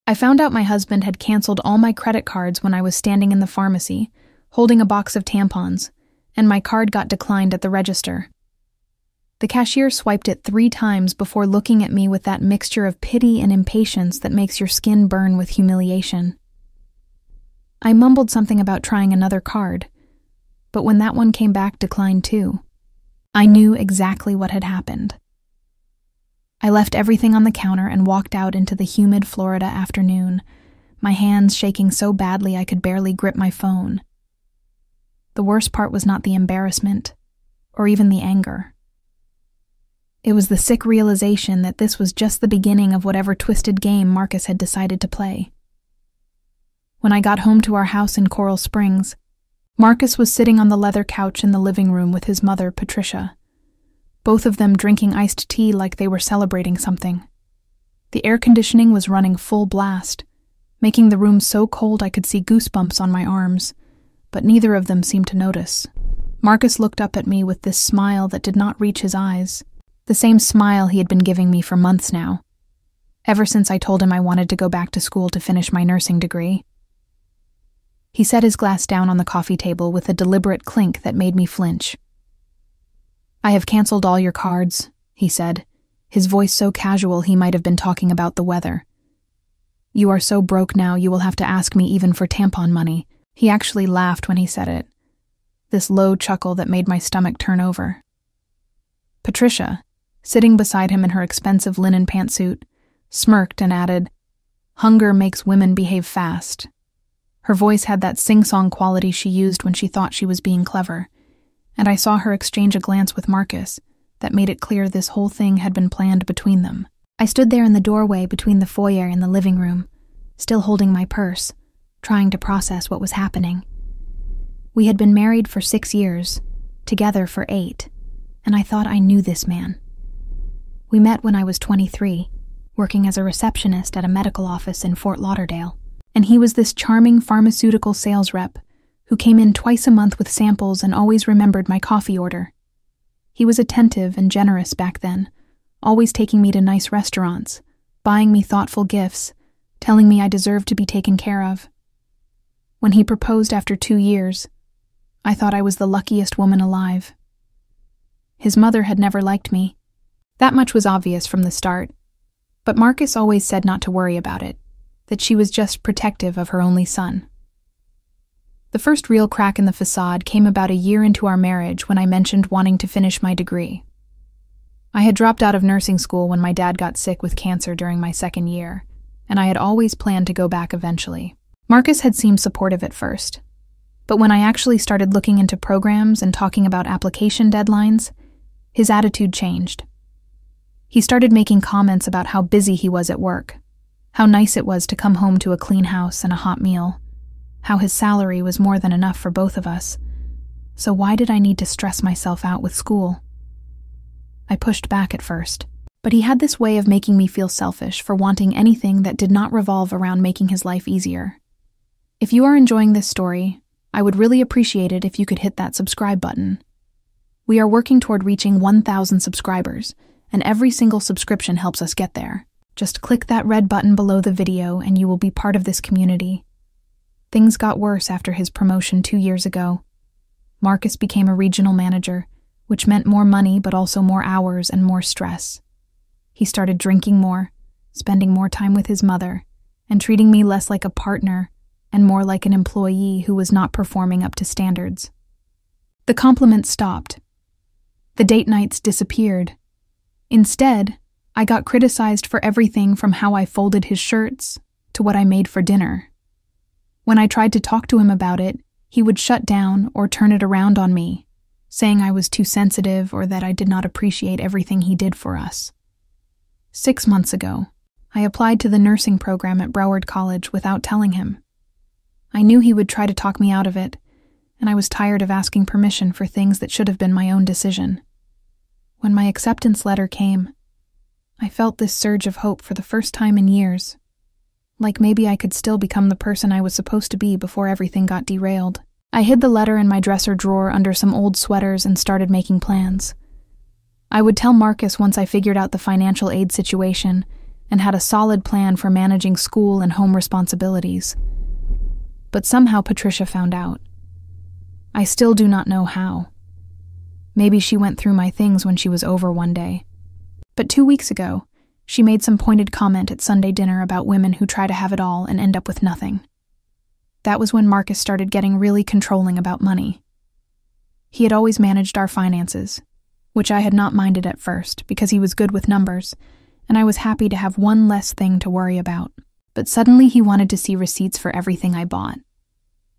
I found out my husband had canceled all my credit cards when I was standing in the pharmacy, holding a box of tampons, and my card got declined at the register. The cashier swiped it 3 times before looking at me with that mixture of pity and impatience that makes your skin burn with humiliation. I mumbled something about trying another card, but when that one came back declined too, I knew exactly what had happened. I left everything on the counter and walked out into the humid Florida afternoon, my hands shaking so badly I could barely grip my phone. The worst part was not the embarrassment, or even the anger. It was the sick realization that this was just the beginning of whatever twisted game Marcus had decided to play. When I got home to our house in Coral Springs, Marcus was sitting on the leather couch in the living room with his mother, Patricia, both of them drinking iced tea like they were celebrating something. The air conditioning was running full blast, making the room so cold I could see goosebumps on my arms, but neither of them seemed to notice. Marcus looked up at me with this smile that did not reach his eyes, the same smile he had been giving me for months now, ever since I told him I wanted to go back to school to finish my nursing degree. He set his glass down on the coffee table with a deliberate clink that made me flinch. "I have canceled all your cards," he said, his voice so casual he might have been talking about the weather. "You are so broke now you will have to ask me even for tampon money." He actually laughed when he said it, this low chuckle that made my stomach turn over. Patricia, sitting beside him in her expensive linen pantsuit, smirked and added, "Hunger makes women behave fast." Her voice had that sing-song quality she used when she thought she was being clever, and I saw her exchange a glance with Marcus that made it clear this whole thing had been planned between them. I stood there in the doorway between the foyer and the living room, still holding my purse, trying to process what was happening. We had been married for 6 years, together for 8, and I thought I knew this man. We met when I was 23, working as a receptionist at a medical office in Fort Lauderdale, and he was this charming pharmaceutical sales rep who came in twice a month with samples and always remembered my coffee order. He was attentive and generous back then, always taking me to nice restaurants, buying me thoughtful gifts, telling me I deserved to be taken care of. When he proposed after 2 years, I thought I was the luckiest woman alive. His mother had never liked me. That much was obvious from the start, but Marcus always said not to worry about it, that she was just protective of her only son. The first real crack in the facade came about a year into our marriage when I mentioned wanting to finish my degree. I had dropped out of nursing school when my dad got sick with cancer during my 2nd year, and I had always planned to go back eventually. Marcus had seemed supportive at first, but when I actually started looking into programs and talking about application deadlines, his attitude changed. He started making comments about how busy he was at work, how nice it was to come home to a clean house and a hot meal, how his salary was more than enough for both of us. So why did I need to stress myself out with school? I pushed back at first, but he had this way of making me feel selfish for wanting anything that did not revolve around making his life easier. If you are enjoying this story, I would really appreciate it if you could hit that subscribe button. We are working toward reaching 1,000 subscribers, and every single subscription helps us get there. Just click that red button below the video and you will be part of this community. Things got worse after his promotion 2 years ago. Marcus became a regional manager, which meant more money but also more hours and more stress. He started drinking more, spending more time with his mother, and treating me less like a partner and more like an employee who was not performing up to standards. The compliments stopped. The date nights disappeared. Instead, I got criticized for everything from how I folded his shirts to what I made for dinner. When I tried to talk to him about it, he would shut down or turn it around on me, saying I was too sensitive or that I did not appreciate everything he did for us. 6 months ago, I applied to the nursing program at Broward College without telling him. I knew he would try to talk me out of it, and I was tired of asking permission for things that should have been my own decision. When my acceptance letter came, I felt this surge of hope for the first time in years. Like maybe I could still become the person I was supposed to be before everything got derailed. I hid the letter in my dresser drawer under some old sweaters and started making plans. I would tell Marcus once I figured out the financial aid situation, and had a solid plan for managing school and home responsibilities. But somehow Patricia found out. I still do not know how. Maybe she went through my things when she was over one day. But 2 weeks ago, she made some pointed comment at Sunday dinner about women who try to have it all and end up with nothing. That was when Marcus started getting really controlling about money. He had always managed our finances, which I had not minded at first because he was good with numbers, and I was happy to have one less thing to worry about. But suddenly he wanted to see receipts for everything I bought.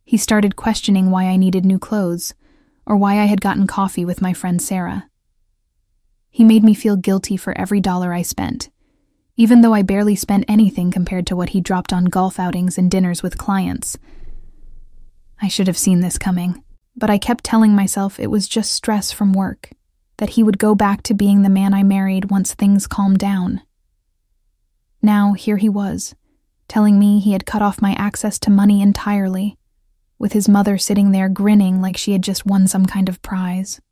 He started questioning why I needed new clothes, or why I had gotten coffee with my friend Sarah. He made me feel guilty for every dollar I spent, even though I barely spent anything compared to what he dropped on golf outings and dinners with clients. I should have seen this coming, but I kept telling myself it was just stress from work, that he would go back to being the man I married once things calmed down. Now, here he was, telling me he had cut off my access to money entirely, with his mother sitting there grinning like she had just won some kind of prize.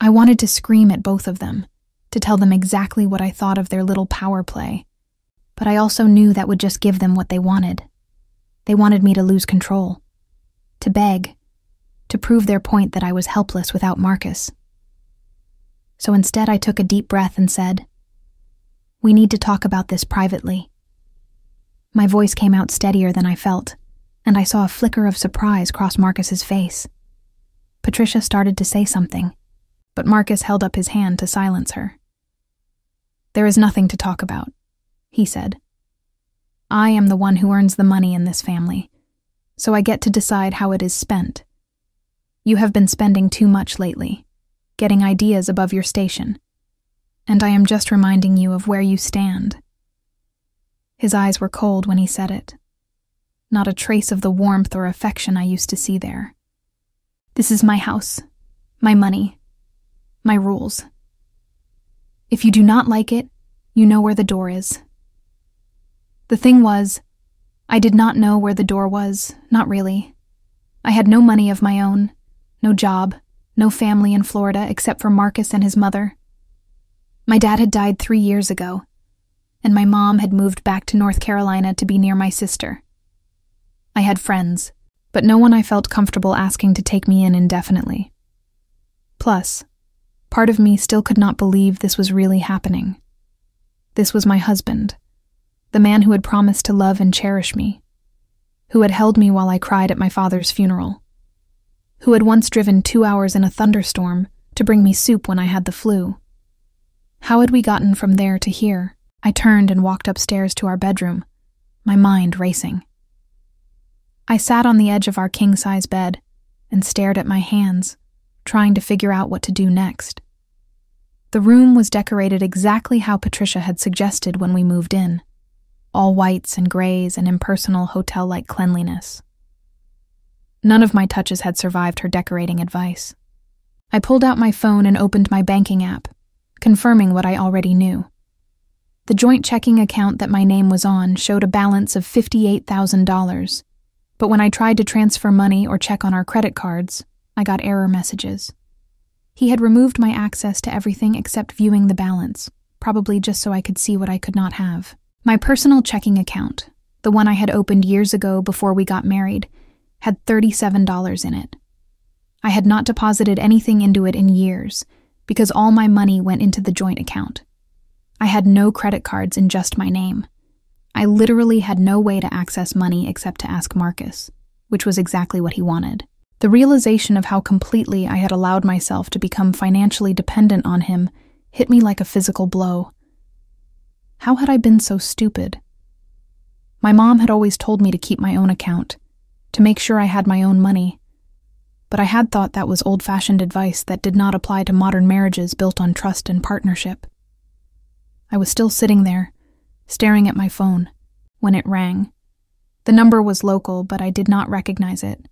I wanted to scream at both of them, to tell them exactly what I thought of their little power play, but I also knew that would just give them what they wanted. They wanted me to lose control, to beg, to prove their point that I was helpless without Marcus. So instead I took a deep breath and said, "We need to talk about this privately." My voice came out steadier than I felt, and I saw a flicker of surprise cross Marcus's face. Patricia started to say something, but Marcus held up his hand to silence her. "There is nothing to talk about," he said. "I am the one who earns the money in this family, so I get to decide how it is spent. You have been spending too much lately, getting ideas above your station, and I am just reminding you of where you stand." His eyes were cold when he said it. Not a trace of the warmth or affection I used to see there. "This is my house, my money, my rules. If you do not like it, you know where the door is." The thing was, I did not know where the door was, not really. I had no money of my own, no job, no family in Florida except for Marcus and his mother. My dad had died 3 years ago, and my mom had moved back to North Carolina to be near my sister. I had friends, but no one I felt comfortable asking to take me in indefinitely. Plus, part of me still could not believe this was really happening. This was my husband, the man who had promised to love and cherish me, who had held me while I cried at my father's funeral, who had once driven 2 hours in a thunderstorm to bring me soup when I had the flu. How had we gotten from there to here? I turned and walked upstairs to our bedroom, my mind racing. I sat on the edge of our king-size bed and stared at my hands, trying to figure out what to do next. The room was decorated exactly how Patricia had suggested when we moved in, all whites and grays and impersonal hotel-like cleanliness. None of my touches had survived her decorating advice. I pulled out my phone and opened my banking app, confirming what I already knew. The joint checking account that my name was on showed a balance of $58,000, but when I tried to transfer money or check on our credit cards, I got error messages. He had removed my access to everything except viewing the balance, probably just so I could see what I could not have. My personal checking account, the one I had opened years ago before we got married, had $37 in it. I had not deposited anything into it in years, because all my money went into the joint account. I had no credit cards in just my name. I literally had no way to access money except to ask Marcus, which was exactly what he wanted. The realization of how completely I had allowed myself to become financially dependent on him hit me like a physical blow. How had I been so stupid? My mom had always told me to keep my own account, to make sure I had my own money, but I had thought that was old-fashioned advice that did not apply to modern marriages built on trust and partnership. I was still sitting there, staring at my phone, when it rang. The number was local, but I did not recognize it.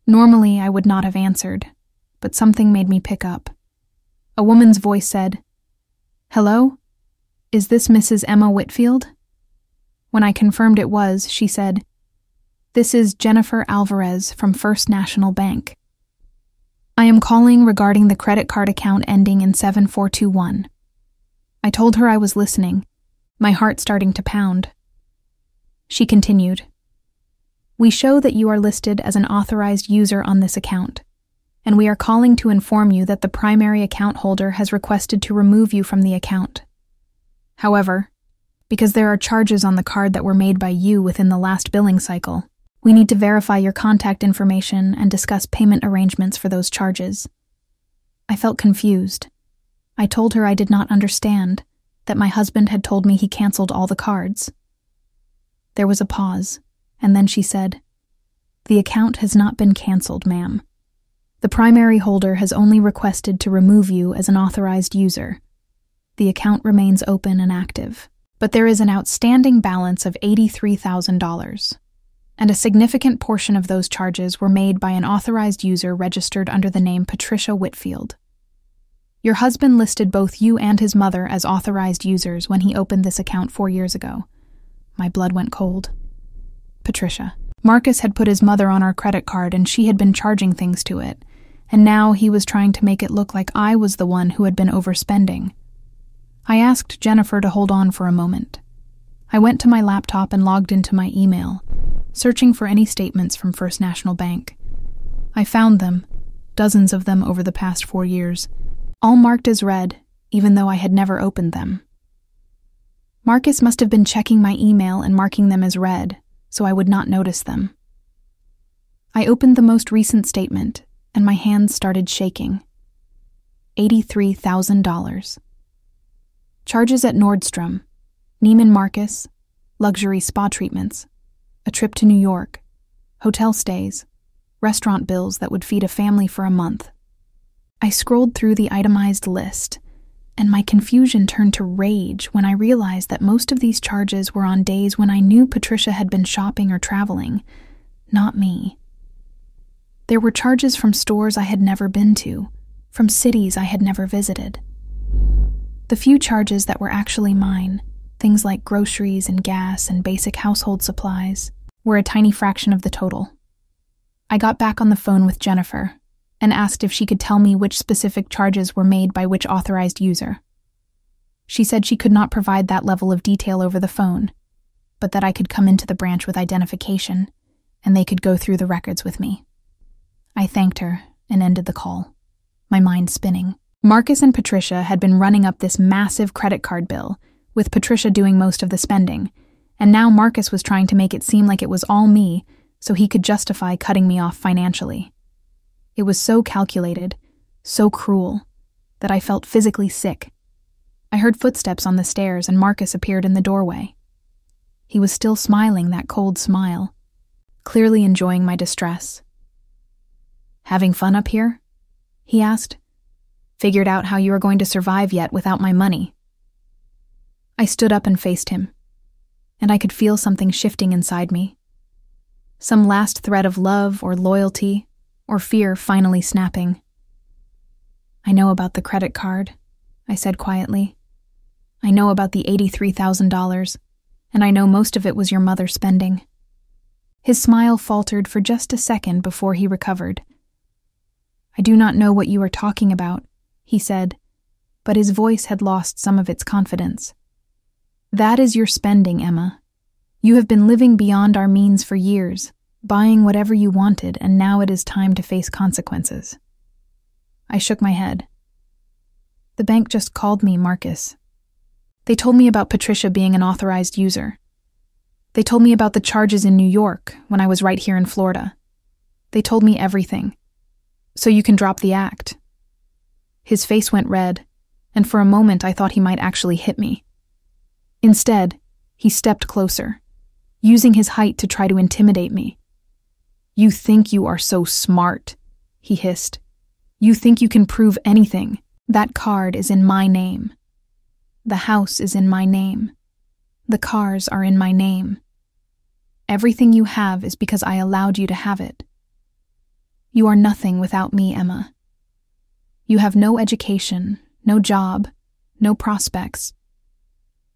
Normally, I would not have answered, but something made me pick up. A woman's voice said, "Hello? Is this Mrs. Emma Whitfield?" When I confirmed it was, she said, "This is Jennifer Alvarez from First National Bank. I am calling regarding the credit card account ending in 7421. I told her I was listening, my heart starting to pound. She continued, "We show that you are listed as an authorized user on this account, and we are calling to inform you that the primary account holder has requested to remove you from the account. However, because there are charges on the card that were made by you within the last billing cycle, we need to verify your contact information and discuss payment arrangements for those charges." I felt confused. I told her I did not understand, that my husband had told me he canceled all the cards. There was a pause, and then she said, "The account has not been canceled, ma'am. The primary holder has only requested to remove you as an authorized user. The account remains open and active, but there is an outstanding balance of $83,000, and a significant portion of those charges were made by an authorized user registered under the name Patricia Whitfield. Your husband listed both you and his mother as authorized users when he opened this account 4 years ago." My blood went cold. Patricia. Marcus had put his mother on our credit card and she had been charging things to it, and now he was trying to make it look like I was the one who had been overspending. I asked Jennifer to hold on for a moment. I went to my laptop and logged into my email, searching for any statements from First National Bank. I found them, dozens of them over the past 4 years, all marked as red, even though I had never opened them. Marcus must have been checking my email and marking them as red, so I would not notice them. I opened the most recent statement, and my hands started shaking. $83,000. Charges at Nordstrom, Neiman Marcus, luxury spa treatments, a trip to New York, hotel stays, restaurant bills that would feed a family for a month. I scrolled through the itemized list, and my confusion turned to rage when I realized that most of these charges were on days when I knew Patricia had been shopping or traveling, not me. There were charges from stores I had never been to, from cities I had never visited. The few charges that were actually mine, things like groceries and gas and basic household supplies, were a tiny fraction of the total. I got back on the phone with Jennifer and asked if she could tell me which specific charges were made by which authorized user. She said she could not provide that level of detail over the phone, but that I could come into the branch with identification, and they could go through the records with me. I thanked her and ended the call, my mind spinning. Marcus and Patricia had been running up this massive credit card bill, with Patricia doing most of the spending, and now Marcus was trying to make it seem like it was all me so he could justify cutting me off financially. It was so calculated, so cruel, that I felt physically sick. I heard footsteps on the stairs and Marcus appeared in the doorway. He was still smiling that cold smile, clearly enjoying my distress. "Having fun up here?" he asked. "Figured out how you are going to survive yet without my money?" I stood up and faced him, and I could feel something shifting inside me. Some last thread of love or loyalty or fear finally snapping. "I know about the credit card," I said quietly. "I know about the $83,000, and I know most of it was your mother spending." His smile faltered for just a second before he recovered. "I do not know what you are talking about," he said, but his voice had lost some of its confidence. "That is your spending, Emma. You have been living beyond our means for years, buying whatever you wanted, and now it is time to face consequences." I shook my head. "The bank just called me, Marcus. They told me about Patricia being an authorized user. They told me about the charges in New York when I was right here in Florida. They told me everything. So you can drop the act." His face went red, and for a moment I thought he might actually hit me. Instead, he stepped closer, using his height to try to intimidate me. "You think you are so smart," he hissed. "You think you can prove anything. That card is in my name. The house is in my name. The cars are in my name. Everything you have is because I allowed you to have it. You are nothing without me, Emma. You have no education, no job, no prospects.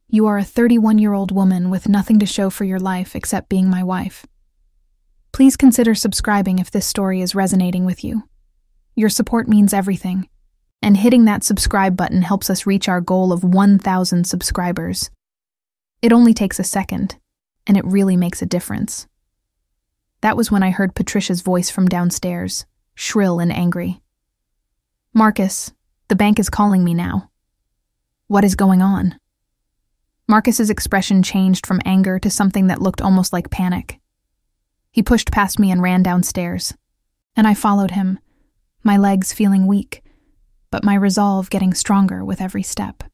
You are a 31-year-old woman with nothing to show for your life except being my wife. Please consider subscribing if this story is resonating with you. Your support means everything, and hitting that subscribe button helps us reach our goal of 1,000 subscribers. It only takes a second, and it really makes a difference. That was when I heard Patricia's voice from downstairs, shrill and angry. "Marcus, the bank is calling me now." "What is going on?" Marcus's expression changed from anger to something that looked almost like panic. He pushed past me and ran downstairs, and I followed him, my legs feeling weak, but my resolve getting stronger with every step.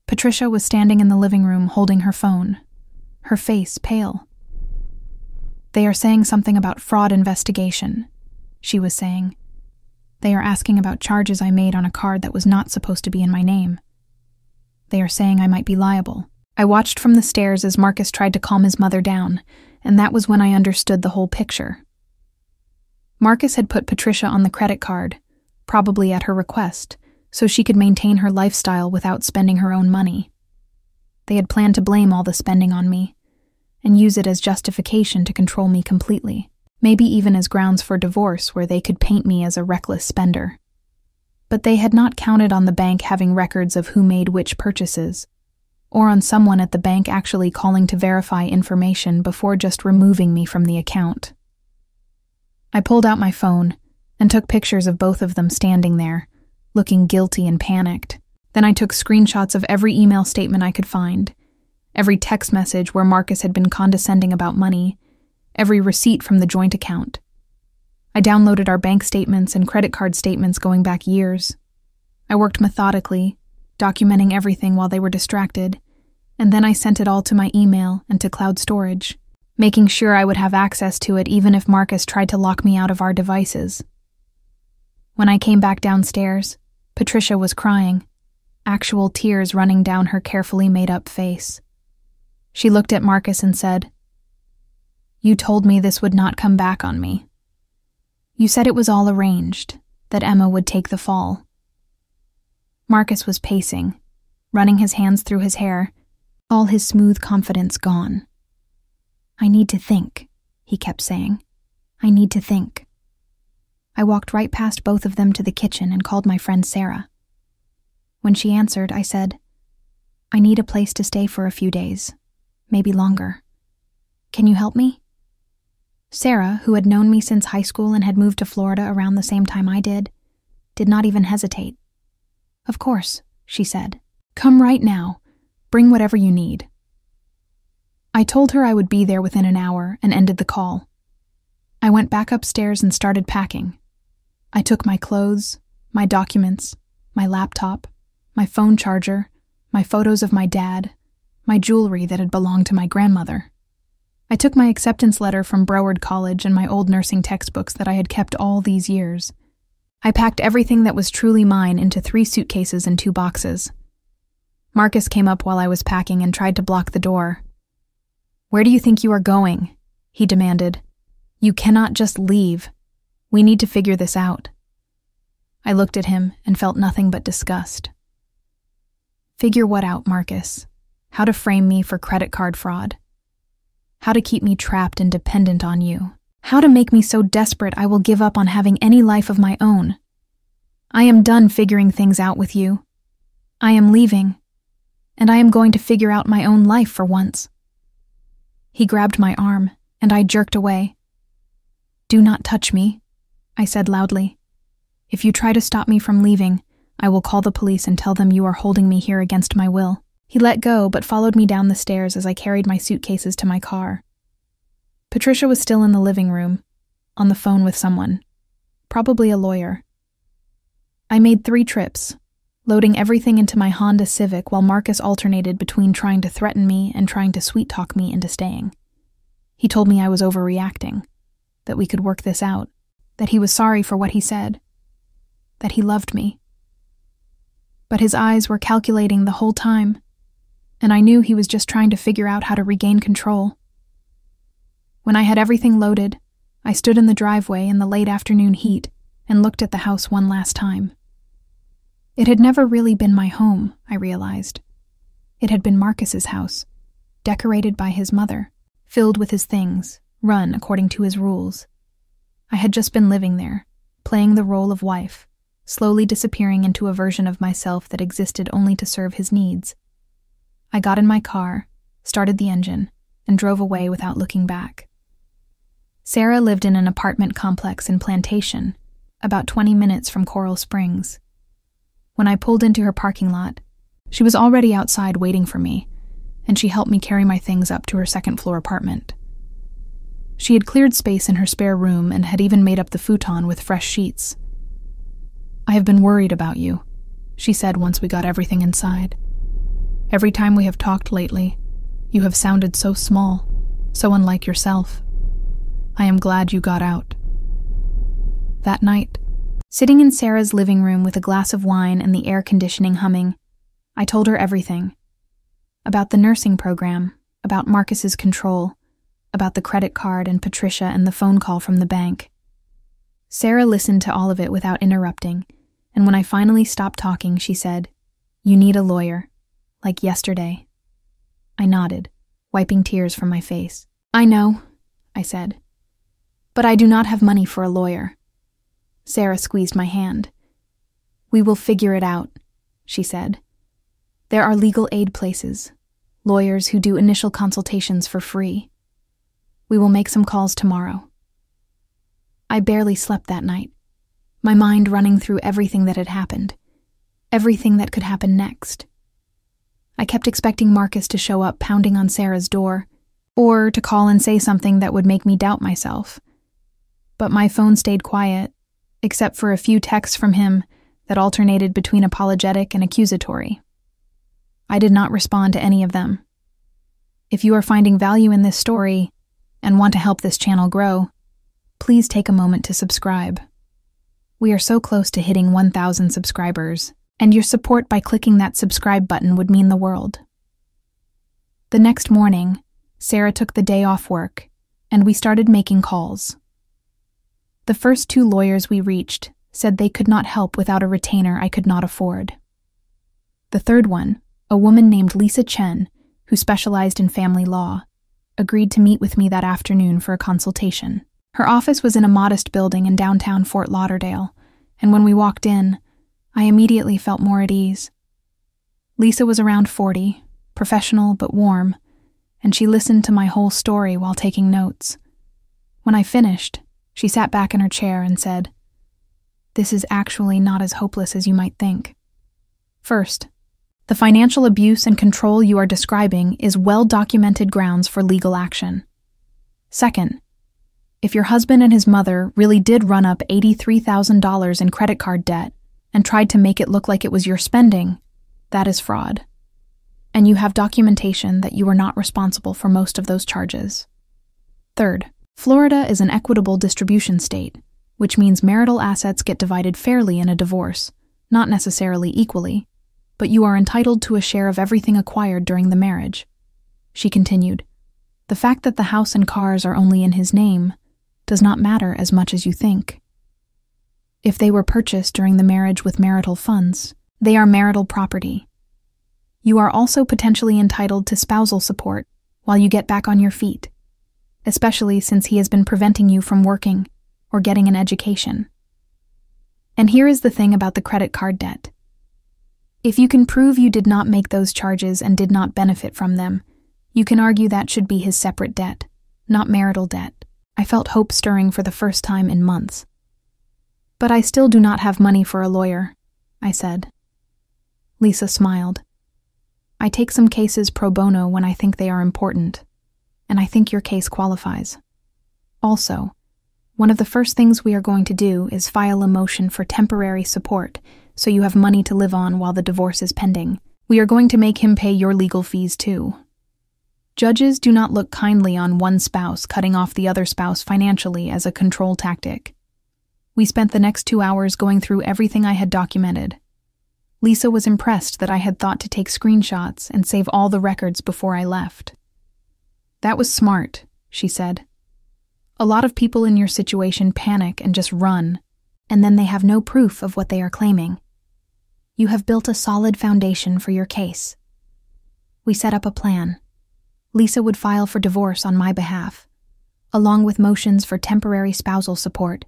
Patricia was standing in the living room holding her phone, her face pale. "They are saying something about fraud investigation," she was saying. "They are asking about charges I made on a card that was not supposed to be in my name. They are saying I might be liable." I watched from the stairs as Marcus tried to calm his mother down, and that was when I understood the whole picture. Marcus had put Patricia on the credit card, probably at her request, so she could maintain her lifestyle without spending her own money. They had planned to blame all the spending on me, and use it as justification to control me completely, maybe even as grounds for divorce where they could paint me as a reckless spender. But they had not counted on the bank having records of who made which purchases, or on someone at the bank actually calling to verify information before just removing me from the account. I pulled out my phone and took pictures of both of them standing there, looking guilty and panicked. Then I took screenshots of every email statement I could find, every text message where Marcus had been condescending about money, every receipt from the joint account. I downloaded our bank statements and credit card statements going back years. I worked methodically, documenting everything while they were distracted, and then I sent it all to my email and to cloud storage, making sure I would have access to it even if Marcus tried to lock me out of our devices. When I came back downstairs, Patricia was crying, actual tears running down her carefully made-up face. She looked at Marcus and said, "You told me this would not come back on me. You said it was all arranged, that Emma would take the fall." Marcus was pacing, running his hands through his hair, all his smooth confidence gone. "I need to think," he kept saying. "I need to think." I walked right past both of them to the kitchen and called my friend Sarah. When she answered, I said, "I need a place to stay for a few days, maybe longer. Can you help me?" Sarah, who had known me since high school and had moved to Florida around the same time I did not even hesitate. "Of course," she said. "Come right now. Bring whatever you need." I told her I would be there within an hour and ended the call. I went back upstairs and started packing. I took my clothes, my documents, my laptop, my phone charger, my photos of my dad, my jewelry that had belonged to my grandmother. I took my acceptance letter from Broward College and my old nursing textbooks that I had kept all these years. I packed everything that was truly mine into 3 suitcases and 2 boxes. Marcus came up while I was packing and tried to block the door. "Where do you think you are going?" he demanded. "You cannot just leave. We need to figure this out." I looked at him and felt nothing but disgust. "Figure what out, Marcus? How to frame me for credit card fraud? How to keep me trapped and dependent on you? How to make me so desperate I will give up on having any life of my own? I am done figuring things out with you. I am leaving, and I am going to figure out my own life for once." He grabbed my arm, and I jerked away. "Do not touch me," I said loudly. "If you try to stop me from leaving, I will call the police and tell them you are holding me here against my will." He let go but followed me down the stairs as I carried my suitcases to my car. Patricia was still in the living room, on the phone with someone, probably a lawyer. I made 3 trips, loading everything into my Honda Civic while Marcus alternated between trying to threaten me and trying to sweet-talk me into staying. He told me I was overreacting, that we could work this out, that he was sorry for what he said, that he loved me. But his eyes were calculating the whole time, and I knew he was just trying to figure out how to regain control. When I had everything loaded, I stood in the driveway in the late afternoon heat and looked at the house one last time. It had never really been my home, I realized. It had been Marcus's house, decorated by his mother, filled with his things, run according to his rules. I had just been living there, playing the role of wife, slowly disappearing into a version of myself that existed only to serve his needs. I got in my car, started the engine, and drove away without looking back. Sarah lived in an apartment complex in Plantation, about 20 minutes from Coral Springs. When I pulled into her parking lot, she was already outside waiting for me, and she helped me carry my things up to her second-floor apartment. She had cleared space in her spare room and had even made up the futon with fresh sheets. "I have been worried about you," she said once we got everything inside. "Every time we have talked lately, you have sounded so small, so unlike yourself. I am glad you got out." That night, sitting in Sarah's living room with a glass of wine and the air conditioning humming, I told her everything. About the nursing program, about Marcus's control, about the credit card and Patricia and the phone call from the bank. Sarah listened to all of it without interrupting, and when I finally stopped talking, she said, "You need a lawyer, like yesterday." I nodded, wiping tears from my face. "I know," I said, "but I do not have money for a lawyer." Sarah squeezed my hand. "We will figure it out," she said. "There are legal aid places, lawyers who do initial consultations for free. We will make some calls tomorrow." I barely slept that night, my mind running through everything that had happened, everything that could happen next. I kept expecting Marcus to show up pounding on Sarah's door, or to call and say something that would make me doubt myself. But my phone stayed quiet, except for a few texts from him that alternated between apologetic and accusatory. I did not respond to any of them. If you are finding value in this story and want to help this channel grow, please take a moment to subscribe. We are so close to hitting 1,000 subscribers, and your support by clicking that subscribe button would mean the world. The next morning, Sarah took the day off work, and we started making calls. The first 2 lawyers we reached said they could not help without a retainer I could not afford. The third one, a woman named Lisa Chen, who specialized in family law, agreed to meet with me that afternoon for a consultation. Her office was in a modest building in downtown Fort Lauderdale, and when we walked in, I immediately felt more at ease. Lisa was around 40, professional but warm, and she listened to my whole story while taking notes. When I finished, she sat back in her chair and said, "This is actually not as hopeless as you might think. First, the financial abuse and control you are describing is well-documented grounds for legal action. Second, if your husband and his mother really did run up $83,000 in credit card debt and tried to make it look like it was your spending, that is fraud. And you have documentation that you are not responsible for most of those charges. Third, Florida is an equitable distribution state, which means marital assets get divided fairly in a divorce, not necessarily equally, but you are entitled to a share of everything acquired during the marriage." She continued, "The fact that the house and cars are only in his name does not matter as much as you think. If they were purchased during the marriage with marital funds, they are marital property. You are also potentially entitled to spousal support while you get back on your feet, especially since he has been preventing you from working or getting an education. And here is the thing about the credit card debt. If you can prove you did not make those charges and did not benefit from them, you can argue that should be his separate debt, not marital debt." I felt hope stirring for the first time in months. "But I still do not have money for a lawyer," I said. Lisa smiled. "I take some cases pro bono when I think they are important, and I think your case qualifies. Also, one of the first things we are going to do is file a motion for temporary support so you have money to live on while the divorce is pending. We are going to make him pay your legal fees too. Judges do not look kindly on one spouse cutting off the other spouse financially as a control tactic." We spent the next 2 hours going through everything I had documented. Lisa was impressed that I had thought to take screenshots and save all the records before I left. "That was smart," she said. "A lot of people in your situation panic and just run, and then they have no proof of what they are claiming. You have built a solid foundation for your case." We set up a plan. Lisa would file for divorce on my behalf, along with motions for temporary spousal support,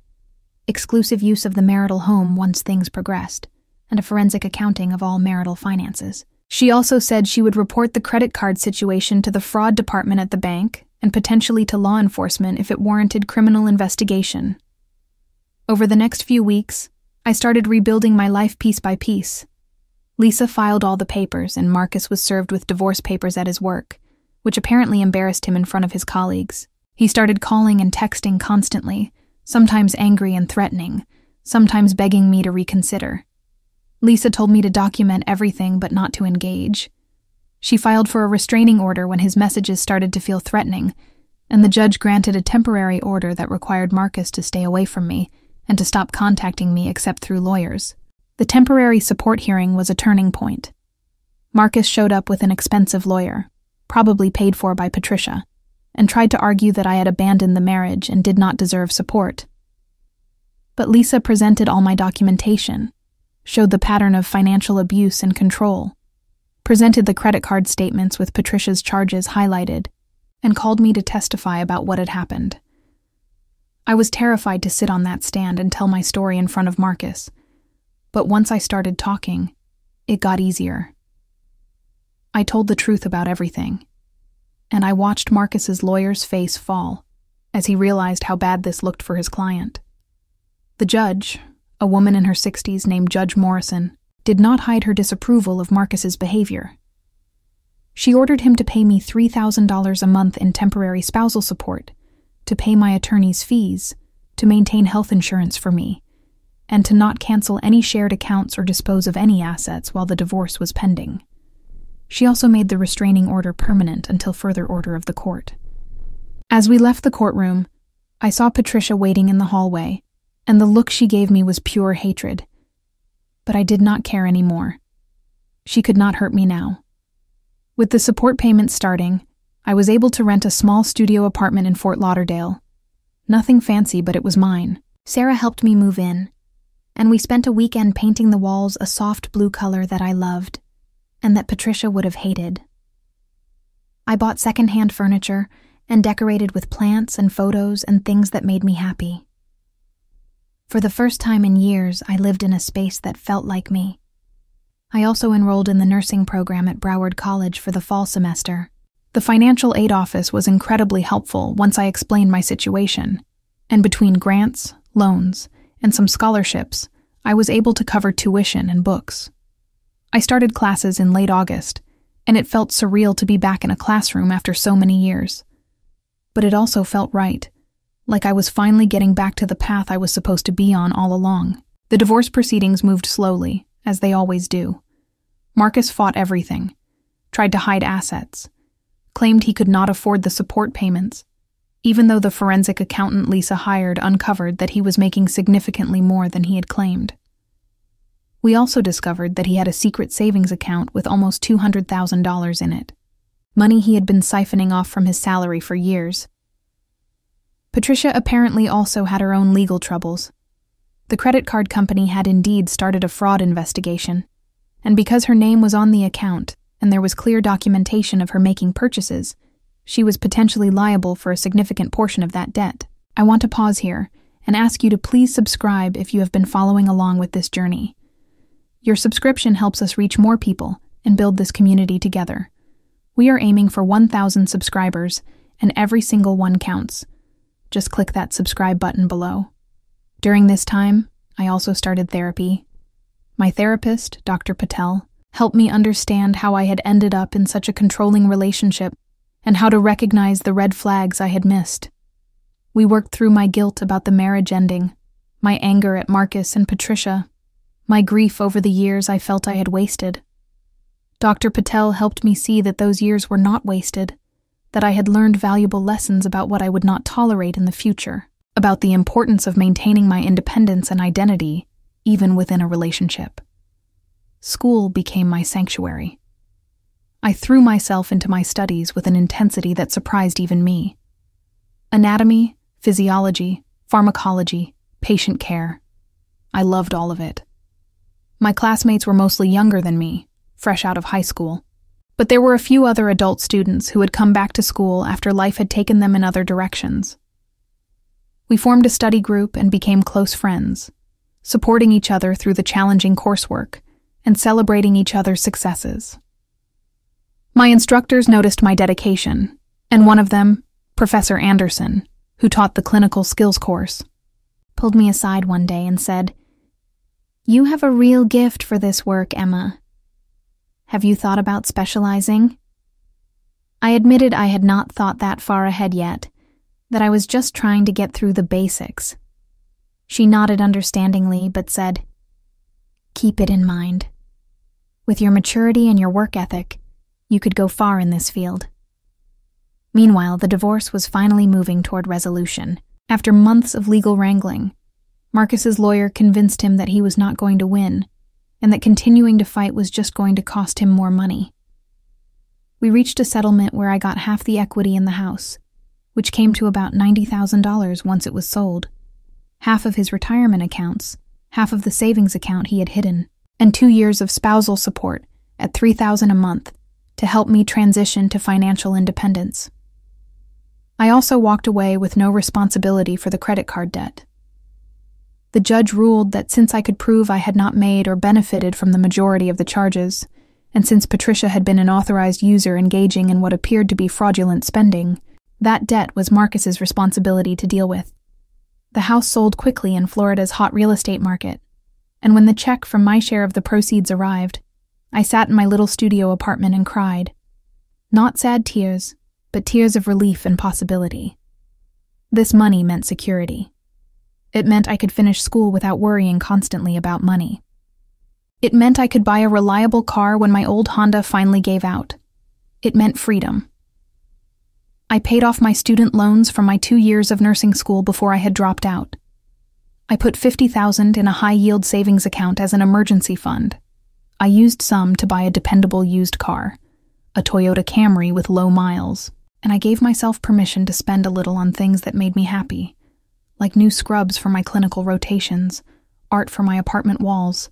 exclusive use of the marital home once things progressed, and a forensic accounting of all marital finances. She also said she would report the credit card situation to the fraud department at the bank and potentially to law enforcement if it warranted criminal investigation. Over the next few weeks, I started rebuilding my life piece by piece. Lisa filed all the papers, and Marcus was served with divorce papers at his work, which apparently embarrassed him in front of his colleagues. He started calling and texting constantly, sometimes angry and threatening, sometimes begging me to reconsider. Lisa told me to document everything but not to engage. She filed for a restraining order when his messages started to feel threatening, and the judge granted a temporary order that required Marcus to stay away from me and to stop contacting me except through lawyers. The temporary support hearing was a turning point. Marcus showed up with an expensive lawyer, probably paid for by Patricia, and tried to argue that I had abandoned the marriage and did not deserve support. But Lisa presented all my documentation, showed the pattern of financial abuse and control, presented the credit card statements with Patricia's charges highlighted, and called me to testify about what had happened. I was terrified to sit on that stand and tell my story in front of Marcus, but once I started talking, it got easier. I told the truth about everything, and I watched Marcus's lawyer's face fall as he realized how bad this looked for his client. The judge, a woman in her 60s named Judge Morrison, did not hide her disapproval of Marcus's behavior. She ordered him to pay me $3,000 a month in temporary spousal support, to pay my attorney's fees, to maintain health insurance for me, and to not cancel any shared accounts or dispose of any assets while the divorce was pending. She also made the restraining order permanent until further order of the court. As we left the courtroom, I saw Patricia waiting in the hallway, and the look she gave me was pure hatred. But I did not care anymore. She could not hurt me now. With the support payments starting, I was able to rent a small studio apartment in Fort Lauderdale. Nothing fancy, but it was mine. Sarah helped me move in, and we spent a weekend painting the walls a soft blue color that I loved, and that Patricia would have hated. I bought secondhand furniture and decorated with plants and photos and things that made me happy. For the first time in years, I lived in a space that felt like me. I also enrolled in the nursing program at Broward College for the fall semester. The financial aid office was incredibly helpful once I explained my situation, and between grants, loans, and some scholarships, I was able to cover tuition and books. I started classes in late August, and it felt surreal to be back in a classroom after so many years. But it also felt right, like I was finally getting back to the path I was supposed to be on all along. The divorce proceedings moved slowly, as they always do. Marcus fought everything, tried to hide assets, claimed he could not afford the support payments, even though the forensic accountant Lisa hired uncovered that he was making significantly more than he had claimed. We also discovered that he had a secret savings account with almost $200,000 in it, money he had been siphoning off from his salary for years. Patricia apparently also had her own legal troubles. The credit card company had indeed started a fraud investigation, and because her name was on the account and there was clear documentation of her making purchases, she was potentially liable for a significant portion of that debt. I want to pause here and ask you to please subscribe if you have been following along with this journey. Your subscription helps us reach more people and build this community together. We are aiming for 1,000 subscribers, and every single one counts. Just click that subscribe button below. During this time, I also started therapy. My therapist, Dr. Patel, helped me understand how I had ended up in such a controlling relationship and how to recognize the red flags I had missed. We worked through my guilt about the marriage ending, my anger at Marcus and Patricia, my grief over the years I felt I had wasted. Dr. Patel helped me see that those years were not wasted, that I had learned valuable lessons about what I would not tolerate in the future, about the importance of maintaining my independence and identity, even within a relationship. School became my sanctuary. I threw myself into my studies with an intensity that surprised even me. Anatomy, physiology, pharmacology, patient care. I loved all of it. My classmates were mostly younger than me, fresh out of high school, but there were a few other adult students who had come back to school after life had taken them in other directions. We formed a study group and became close friends, supporting each other through the challenging coursework and celebrating each other's successes. My instructors noticed my dedication, and one of them, Professor Anderson, who taught the clinical skills course, pulled me aside one day and said, "You have a real gift for this work, Emma. Have you thought about specializing?" I admitted I had not thought that far ahead yet, that I was just trying to get through the basics. She nodded understandingly, but said, "Keep it in mind. With your maturity and your work ethic, you could go far in this field." Meanwhile, the divorce was finally moving toward resolution. After months of legal wrangling, Marcus's lawyer convinced him that he was not going to win, and that continuing to fight was just going to cost him more money. We reached a settlement where I got half the equity in the house, which came to about $90,000 once it was sold, half of his retirement accounts, half of the savings account he had hidden, and 2 years of spousal support at $3,000 a month to help me transition to financial independence. I also walked away with no responsibility for the credit card debt. The judge ruled that since I could prove I had not made or benefited from the majority of the charges, and since Patricia had been an authorized user engaging in what appeared to be fraudulent spending, that debt was Marcus's responsibility to deal with. The house sold quickly in Florida's hot real estate market, and when the check from my share of the proceeds arrived, I sat in my little studio apartment and cried. Not sad tears, but tears of relief and possibility. This money meant security. It meant I could finish school without worrying constantly about money. It meant I could buy a reliable car when my old Honda finally gave out. It meant freedom. I paid off my student loans from my 2 years of nursing school before I had dropped out. I put $50,000 in a high-yield savings account as an emergency fund. I used some to buy a dependable used car, a Toyota Camry with low miles, and I gave myself permission to spend a little on things that made me happy, like new scrubs for my clinical rotations, art for my apartment walls,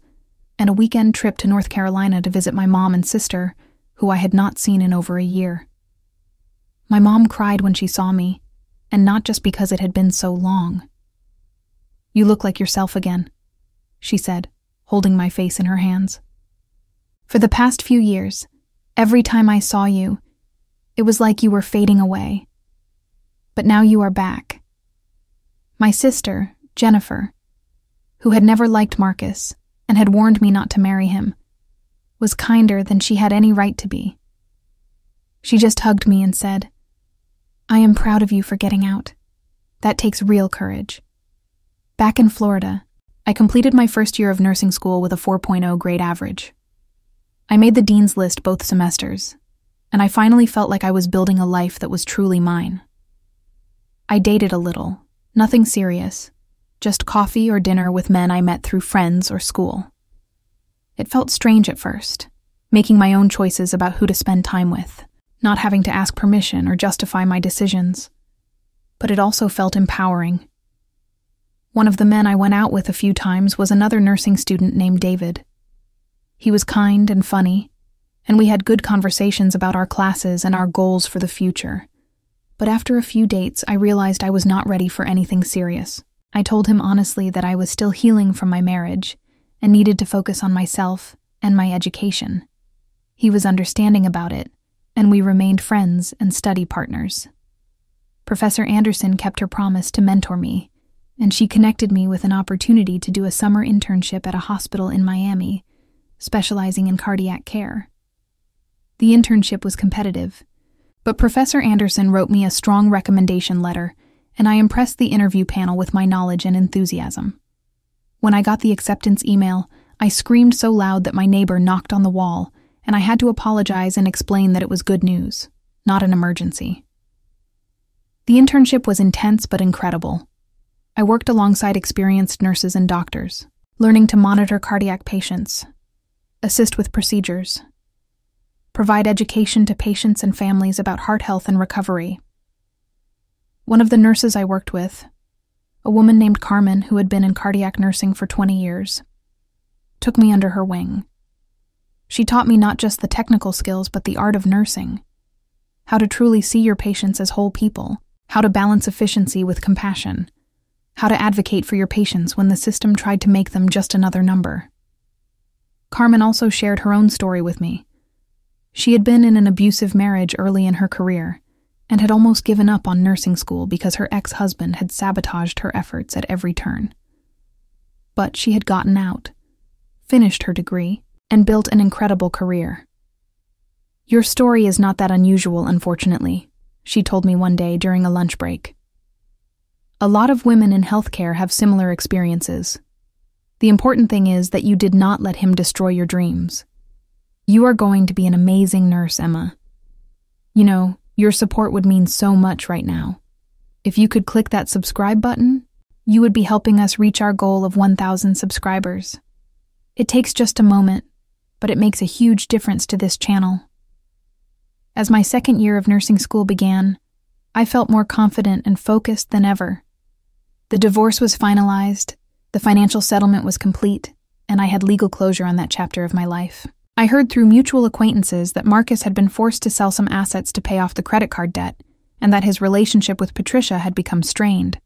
and a weekend trip to North Carolina to visit my mom and sister, who I had not seen in over a year. My mom cried when she saw me, and not just because it had been so long. "You look like yourself again," she said, holding my face in her hands. "For the past few years, every time I saw you, it was like you were fading away. But now you are back." My sister, Jennifer, who had never liked Marcus and had warned me not to marry him, was kinder than she had any right to be. She just hugged me and said, "I am proud of you for getting out. That takes real courage." Back in Florida, I completed my first year of nursing school with a 4.0 grade average. I made the dean's list both semesters, and I finally felt like I was building a life that was truly mine. I dated a little, nothing serious, just coffee or dinner with men I met through friends or school. It felt strange at first, making my own choices about who to spend time with, not having to ask permission or justify my decisions. But it also felt empowering. One of the men I went out with a few times was another nursing student named David. He was kind and funny, and we had good conversations about our classes and our goals for the future. But after a few dates, I realized I was not ready for anything serious. I told him honestly that I was still healing from my marriage and needed to focus on myself and my education. He was understanding about it, and we remained friends and study partners. Professor Anderson kept her promise to mentor me, and she connected me with an opportunity to do a summer internship at a hospital in Miami, specializing in cardiac care. The internship was competitive, but Professor Anderson wrote me a strong recommendation letter, and I impressed the interview panel with my knowledge and enthusiasm. When I got the acceptance email, I screamed so loud that my neighbor knocked on the wall, and I had to apologize and explain that it was good news, not an emergency. The internship was intense but incredible. I worked alongside experienced nurses and doctors, learning to monitor cardiac patients, assist with procedures, provide education to patients and families about heart health and recovery. One of the nurses I worked with, a woman named Carmen who had been in cardiac nursing for 20 years, took me under her wing. She taught me not just the technical skills but the art of nursing, how to truly see your patients as whole people, how to balance efficiency with compassion, how to advocate for your patients when the system tried to make them just another number. Carmen also shared her own story with me, She had been in an abusive marriage early in her career and had almost given up on nursing school because her ex-husband had sabotaged her efforts at every turn. But she had gotten out, finished her degree, and built an incredible career. "Your story is not that unusual, unfortunately," she told me one day during a lunch break. "A lot of women in healthcare have similar experiences. The important thing is that you did not let him destroy your dreams. You are going to be an amazing nurse, Emma. You know, your support would mean so much right now. If you could click that subscribe button, you would be helping us reach our goal of 1,000 subscribers. It takes just a moment, but it makes a huge difference to this channel." As my second year of nursing school began, I felt more confident and focused than ever. The divorce was finalized, the financial settlement was complete, and I had legal closure on that chapter of my life. I heard through mutual acquaintances that Marcus had been forced to sell some assets to pay off the credit card debt, and that his relationship with Patricia had become strained.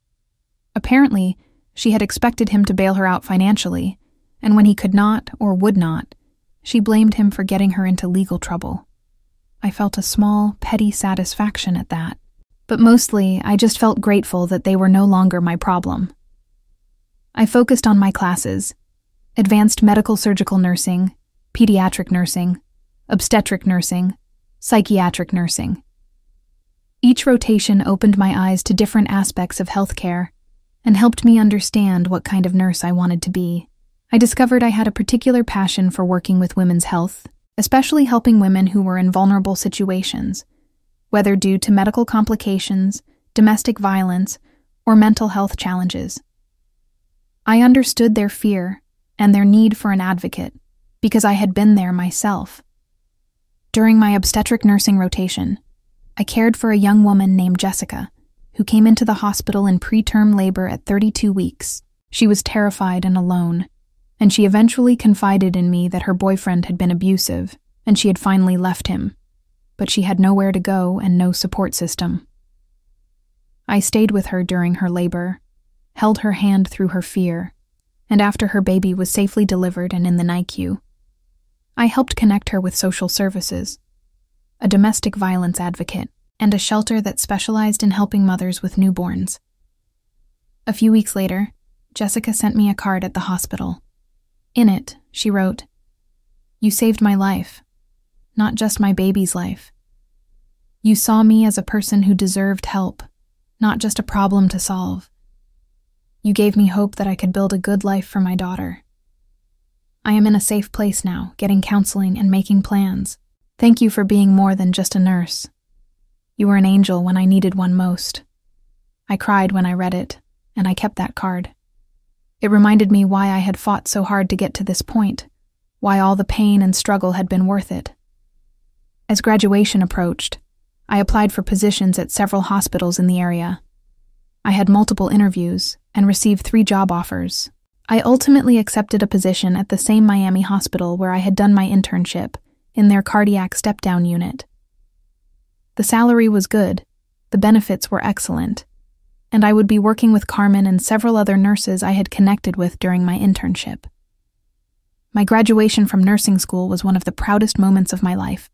Apparently, she had expected him to bail her out financially, and when he could not or would not, she blamed him for getting her into legal trouble. I felt a small, petty satisfaction at that, but mostly I just felt grateful that they were no longer my problem. I focused on my classes: advanced medical surgical nursing, pediatric nursing, obstetric nursing, psychiatric nursing. Each rotation opened my eyes to different aspects of healthcare and helped me understand what kind of nurse I wanted to be. I discovered I had a particular passion for working with women's health, especially helping women who were in vulnerable situations, whether due to medical complications, domestic violence, or mental health challenges. I understood their fear and their need for an advocate because I had been there myself. During my obstetric nursing rotation, I cared for a young woman named Jessica, who came into the hospital in preterm labor at 32 weeks. She was terrified and alone, and she eventually confided in me that her boyfriend had been abusive and she had finally left him, but she had nowhere to go and no support system. I stayed with her during her labor, held her hand through her fear, and after her baby was safely delivered and in the NICU, I helped connect her with social services, a domestic violence advocate, and a shelter that specialized in helping mothers with newborns. A few weeks later, Jessica sent me a card at the hospital. In it, she wrote, "You saved my life, not just my baby's life. You saw me as a person who deserved help, not just a problem to solve. You gave me hope that I could build a good life for my daughter. I am in a safe place now, getting counseling and making plans. Thank you for being more than just a nurse. You were an angel when I needed one most." I cried when I read it, and I kept that card. It reminded me why I had fought so hard to get to this point, why all the pain and struggle had been worth it. As graduation approached, I applied for positions at several hospitals in the area. I had multiple interviews and received 3 job offers. I ultimately accepted a position at the same Miami hospital where I had done my internship, in their cardiac step-down unit. The salary was good, the benefits were excellent, and I would be working with Carmen and several other nurses I had connected with during my internship. My graduation from nursing school was one of the proudest moments of my life.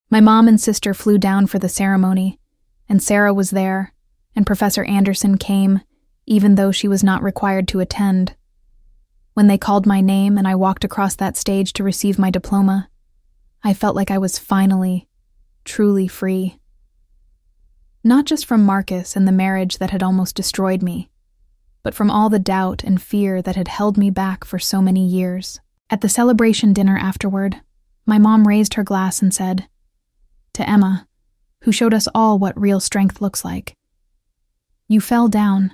My mom and sister flew down for the ceremony, and Sarah was there, and Professor Anderson came, even though she was not required to attend. When they called my name and I walked across that stage to receive my diploma, I felt like I was finally, truly free. Not just from Marcus and the marriage that had almost destroyed me, but from all the doubt and fear that had held me back for so many years. At the celebration dinner afterward, my mom raised her glass and said, "To Emma, who showed us all what real strength looks like. You fell down,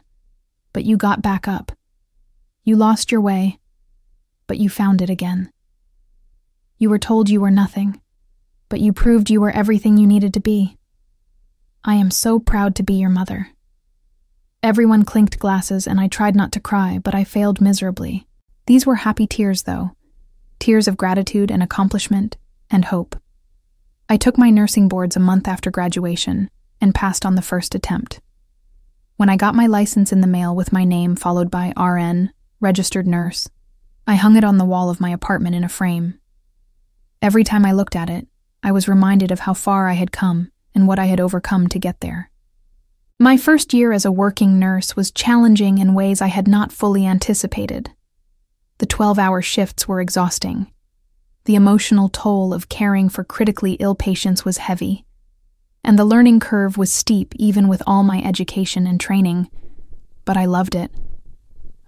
but you got back up. You lost your way, but you found it again. You were told you were nothing, but you proved you were everything you needed to be. I am so proud to be your mother." Everyone clinked glasses and I tried not to cry, but I failed miserably. These were happy tears, though. Tears of gratitude and accomplishment and hope. I took my nursing boards a month after graduation and passed on the first attempt. When I got my license in the mail with my name followed by RN, registered nurse, I hung it on the wall of my apartment in a frame. Every time I looked at it, I was reminded of how far I had come and what I had overcome to get there. My first year as a working nurse was challenging in ways I had not fully anticipated. The 12-hour shifts were exhausting. The emotional toll of caring for critically ill patients was heavy, and the learning curve was steep even with all my education and training. But I loved it.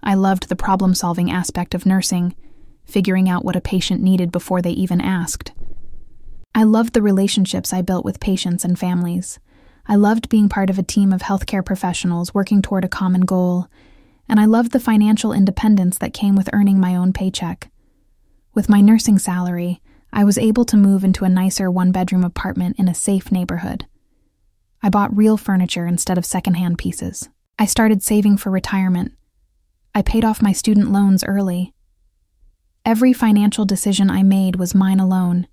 I loved the problem-solving aspect of nursing, figuring out what a patient needed before they even asked. I loved the relationships I built with patients and families. I loved being part of a team of healthcare professionals working toward a common goal, and I loved the financial independence that came with earning my own paycheck. With my nursing salary, I was able to move into a nicer one-bedroom apartment in a safe neighborhood. I bought real furniture instead of secondhand pieces. I started saving for retirement. I paid off my student loans early. Every financial decision I made was mine alone,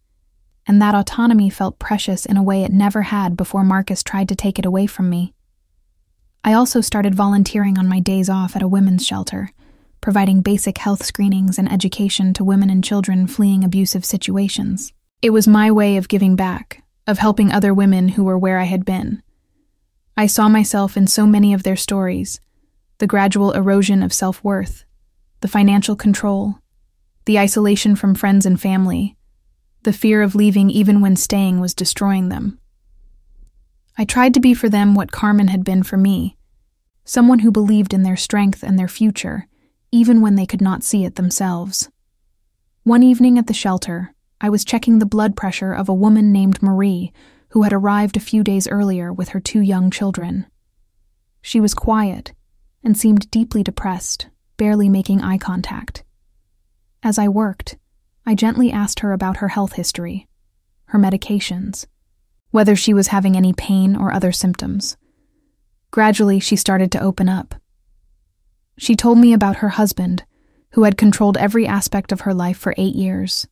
and that autonomy felt precious in a way it never had before Marcus tried to take it away from me. I also started volunteering on my days off at a women's shelter, providing basic health screenings and education to women and children fleeing abusive situations. It was my way of giving back, of helping other women who were where I had been. I saw myself in so many of their stories: the gradual erosion of self-worth, the financial control, the isolation from friends and family, the fear of leaving even when staying was destroying them. I tried to be for them what Carmen had been for me, someone who believed in their strength and their future, even when they could not see it themselves. One evening at the shelter, I was checking the blood pressure of a woman named Marie, who had arrived a few days earlier with her 2 young children. She was quiet and seemed deeply depressed, barely making eye contact. As I worked, I gently asked her about her health history, her medications, whether she was having any pain or other symptoms. Gradually, she started to open up. She told me about her husband, who had controlled every aspect of her life for 8 years,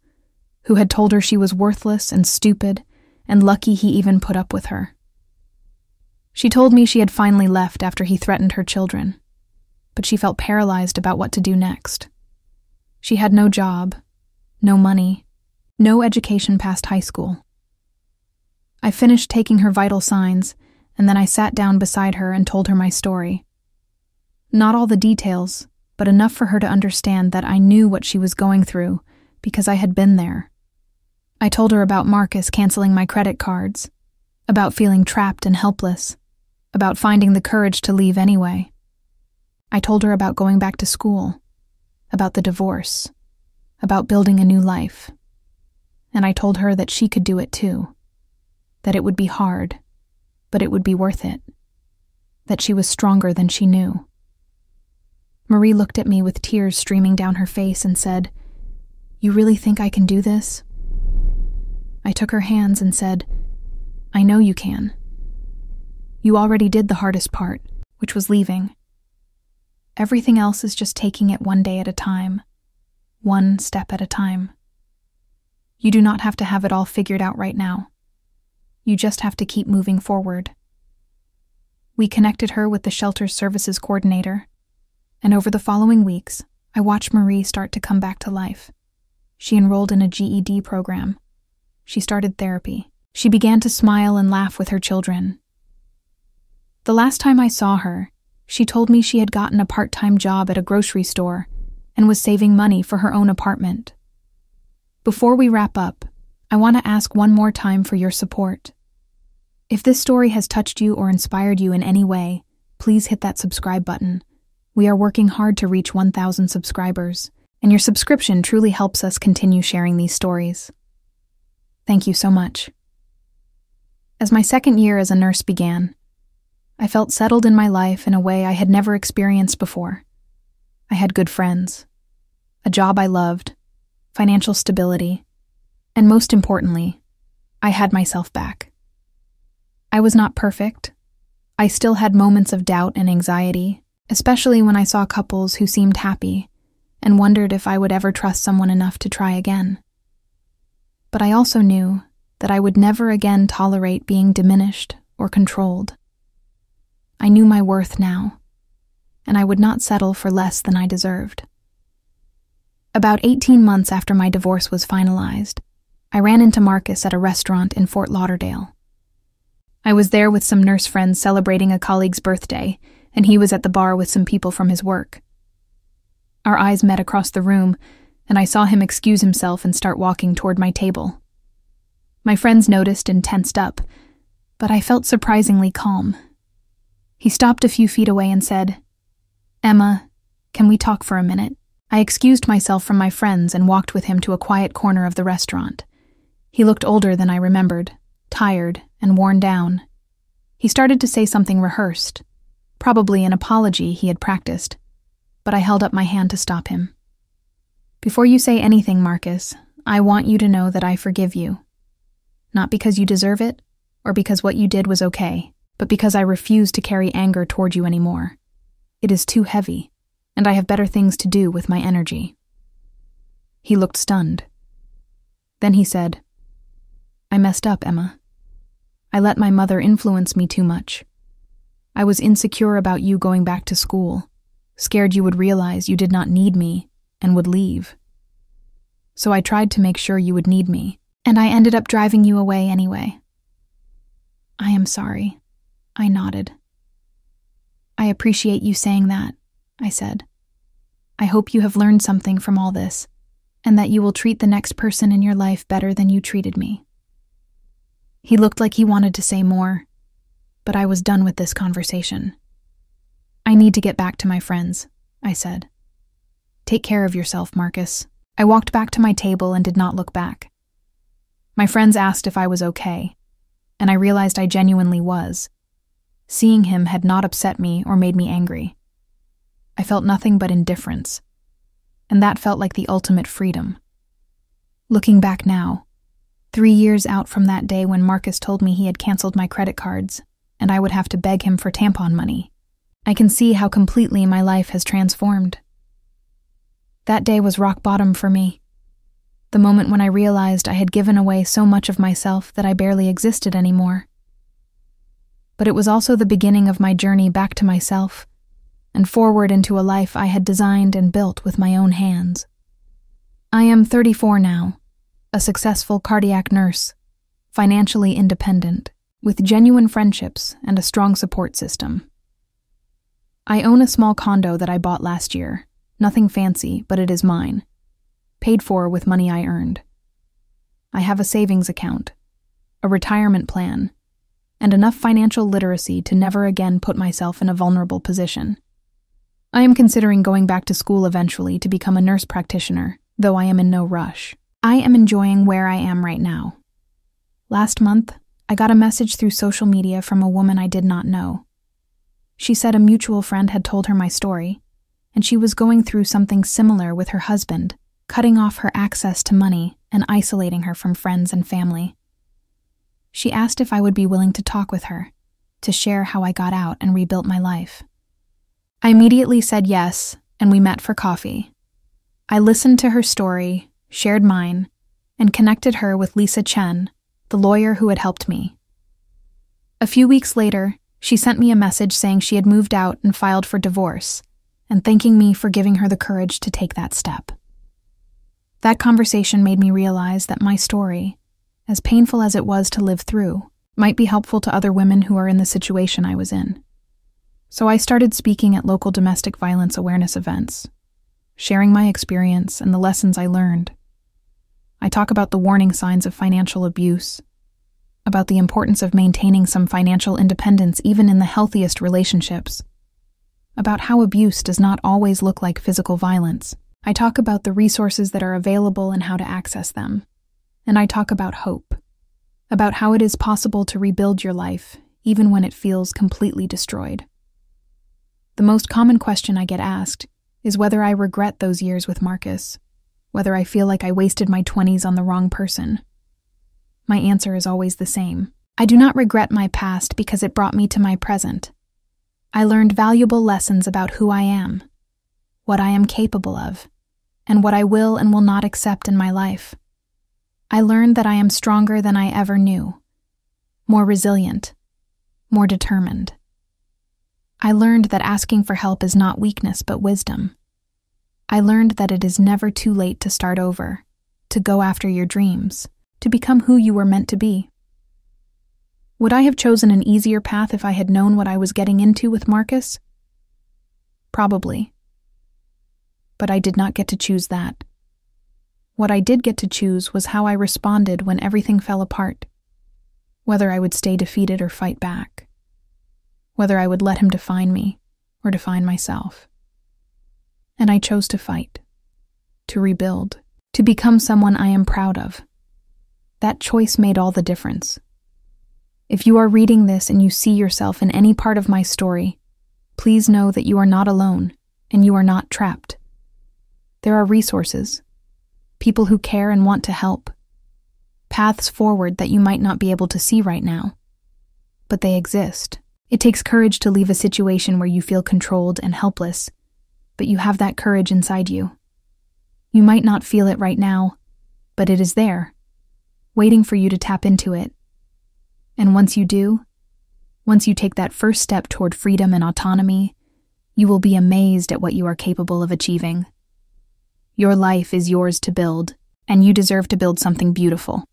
who had told her she was worthless and stupid, and lucky he even put up with her. She told me she had finally left after he threatened her children, but she felt paralyzed about what to do next. She had no job, no money, no education past high school. I finished taking her vital signs, and then I sat down beside her and told her my story. Not all the details, but enough for her to understand that I knew what she was going through because I had been there. I told her about Marcus canceling my credit cards, about feeling trapped and helpless, about finding the courage to leave anyway. I told her about going back to school, about the divorce, about building a new life. And I told her that she could do it too, that it would be hard, but it would be worth it, that she was stronger than she knew. Marie looked at me with tears streaming down her face and said, "You really think I can do this?" I took her hands and said, "I know you can. You already did the hardest part, which was leaving. Everything else is just taking it one day at a time, one step at a time. You do not have to have it all figured out right now. You just have to keep moving forward." We connected her with the shelter's services coordinator, and over the following weeks, I watched Marie start to come back to life. She enrolled in a GED program. She started therapy. She began to smile and laugh with her children. The last time I saw her, she told me she had gotten a part-time job at a grocery store and was saving money for her own apartment. Before we wrap up, I want to ask one more time for your support. If this story has touched you or inspired you in any way, please hit that subscribe button. We are working hard to reach 1,000 subscribers, and your subscription truly helps us continue sharing these stories. Thank you so much. As my second year as a nurse began, I felt settled in my life in a way I had never experienced before. I had good friends, a job I loved, financial stability, and most importantly, I had myself back. I was not perfect. I still had moments of doubt and anxiety, especially when I saw couples who seemed happy and wondered if I would ever trust someone enough to try again. But I also knew that I would never again tolerate being diminished or controlled. I knew my worth now, and I would not settle for less than I deserved. About 18 months after my divorce was finalized, I ran into Marcus at a restaurant in Fort Lauderdale. I was there with some nurse friends celebrating a colleague's birthday, and he was at the bar with some people from his work. Our eyes met across the room, and I saw him excuse himself and start walking toward my table. My friends noticed and tensed up, but I felt surprisingly calm. He stopped a few feet away and said, "Emma, can we talk for a minute?" I excused myself from my friends and walked with him to a quiet corner of the restaurant. He looked older than I remembered, tired and worn down. He started to say something rehearsed, probably an apology he had practiced, but I held up my hand to stop him. "Before you say anything, Marcus, I want you to know that I forgive you. Not because you deserve it, or because what you did was okay, but because I refuse to carry anger toward you anymore. It is too heavy, and I have better things to do with my energy." He looked stunned. Then he said, "I messed up, Emma. I let my mother influence me too much. I was insecure about you going back to school, scared you would realize you did not need me and would leave. So I tried to make sure you would need me, and I ended up driving you away anyway." "I am sorry," I nodded. "I appreciate you saying that," I said. "I hope you have learned something from all this, and that you will treat the next person in your life better than you treated me." He looked like he wanted to say more, but I was done with this conversation. "I need to get back to my friends," I said. "Take care of yourself, Marcus." I walked back to my table and did not look back. My friends asked if I was okay, and I realized I genuinely was. Seeing him had not upset me or made me angry. I felt nothing but indifference, and that felt like the ultimate freedom. Looking back now, 3 years out from that day when Marcus told me he had canceled my credit cards and I would have to beg him for tampon money, I can see how completely my life has transformed. That day was rock bottom for me. The moment when I realized I had given away so much of myself that I barely existed anymore. But it was also the beginning of my journey back to myself and forward into a life I had designed and built with my own hands. I am 34 now, a successful cardiac nurse, financially independent, with genuine friendships and a strong support system. I own a small condo that I bought last year, nothing fancy, but it is mine, paid for with money I earned. I have a savings account, a retirement plan, and enough financial literacy to never again put myself in a vulnerable position. I am considering going back to school eventually to become a nurse practitioner, though I am in no rush. I am enjoying where I am right now. Last month, I got a message through social media from a woman I did not know. She said a mutual friend had told her my story, and she was going through something similar with her husband, cutting off her access to money and isolating her from friends and family. She asked if I would be willing to talk with her, to share how I got out and rebuilt my life. I immediately said yes, and we met for coffee. I listened to her story, shared mine, and connected her with Lisa Chen, the lawyer who had helped me. A few weeks later, she sent me a message saying she had moved out and filed for divorce, and thanking me for giving her the courage to take that step. That conversation made me realize that my story, as painful as it was to live through, might be helpful to other women who are in the situation I was in. So I started speaking at local domestic violence awareness events, sharing my experience and the lessons I learned. I talk about the warning signs of financial abuse, about the importance of maintaining some financial independence even in the healthiest relationships, about how abuse does not always look like physical violence. I talk about the resources that are available and how to access them. And I talk about hope, about how it is possible to rebuild your life even when it feels completely destroyed. The most common question I get asked is whether I regret those years with Marcus, whether I feel like I wasted my 20s on the wrong person. My answer is always the same. I do not regret my past because it brought me to my present. I learned valuable lessons about who I am, what I am capable of, and what I will and will not accept in my life. I learned that I am stronger than I ever knew, more resilient, more determined. I learned that asking for help is not weakness but wisdom. I learned that it is never too late to start over, to go after your dreams. to become who you were meant to be. Would I have chosen an easier path if I had known what I was getting into with Marcus? Probably. But I did not get to choose that. What I did get to choose was how I responded when everything fell apart. Whether I would stay defeated or fight back. Whether I would let him define me or define myself. And I chose to fight. To rebuild. To become someone I am proud of. That choice made all the difference. If you are reading this and you see yourself in any part of my story, please know that you are not alone and you are not trapped. There are resources, people who care and want to help, paths forward that you might not be able to see right now, but they exist. It takes courage to leave a situation where you feel controlled and helpless, but you have that courage inside you. You might not feel it right now, but it is there, waiting for you to tap into it. And once you do, once you take that first step toward freedom and autonomy, you will be amazed at what you are capable of achieving. Your life is yours to build, and you deserve to build something beautiful.